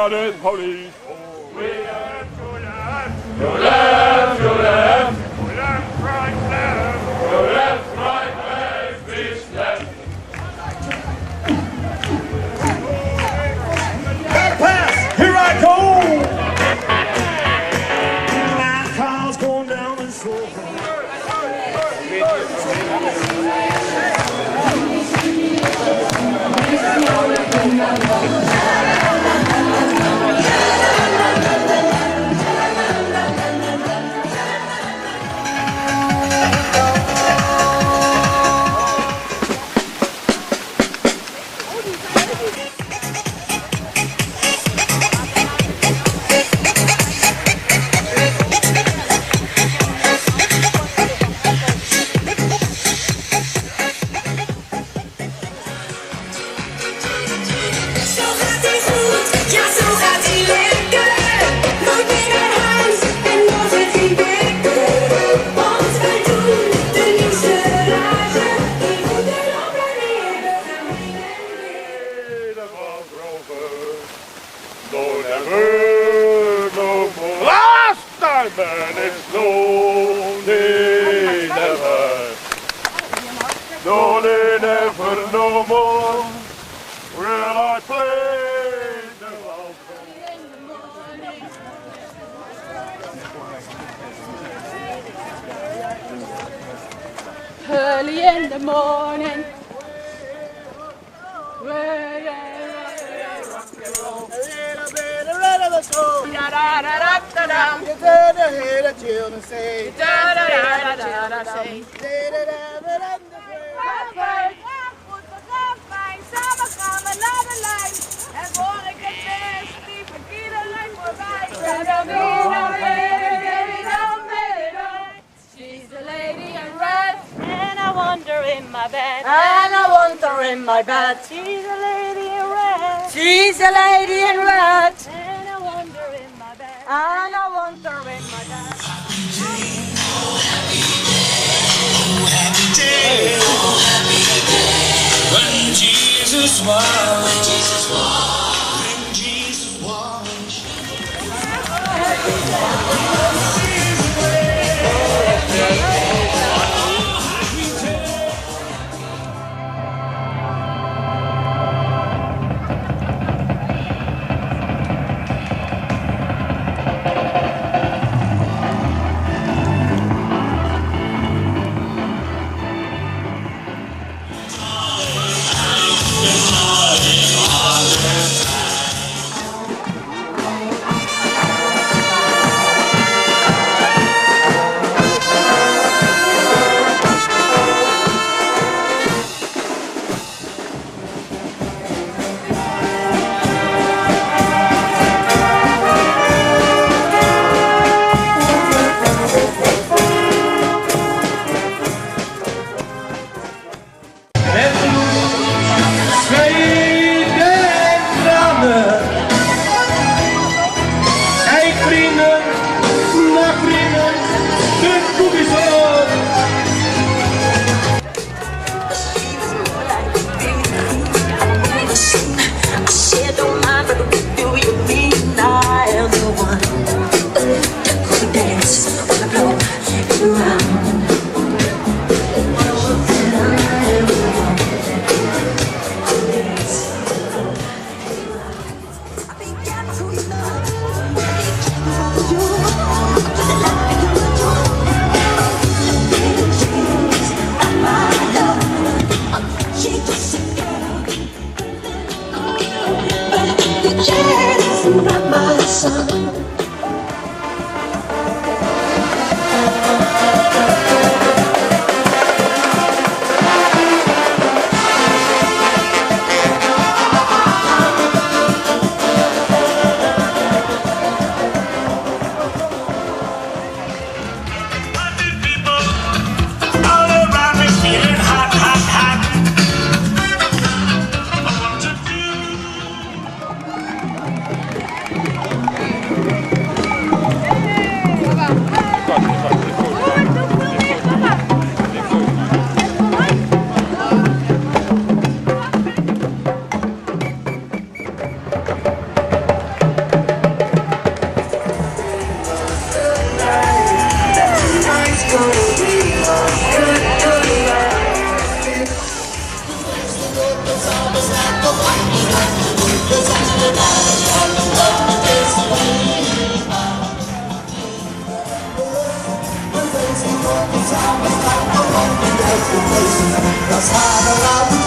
got it, police. We left, you left. You left, you left. We left, right, left. You left, right, left, east, left. Pass, here I go. My car's going down in slow. And it's lonely never, lonely never no more. Will I play the welcome? Early in the morning. You turn to hear the children say. You turn to hear the children say. Samen gaan we naar de lijn. En voor ik het best, liep ik iedereen voorbij. She's the lady in red. And I wonder in my bed. And I wonder in my bed. She's the lady in red. She's the lady in red. And I wonder in my bed. And I wonder in my bed. When Jesus was, when Jesus was, when Jesus was. That's how the love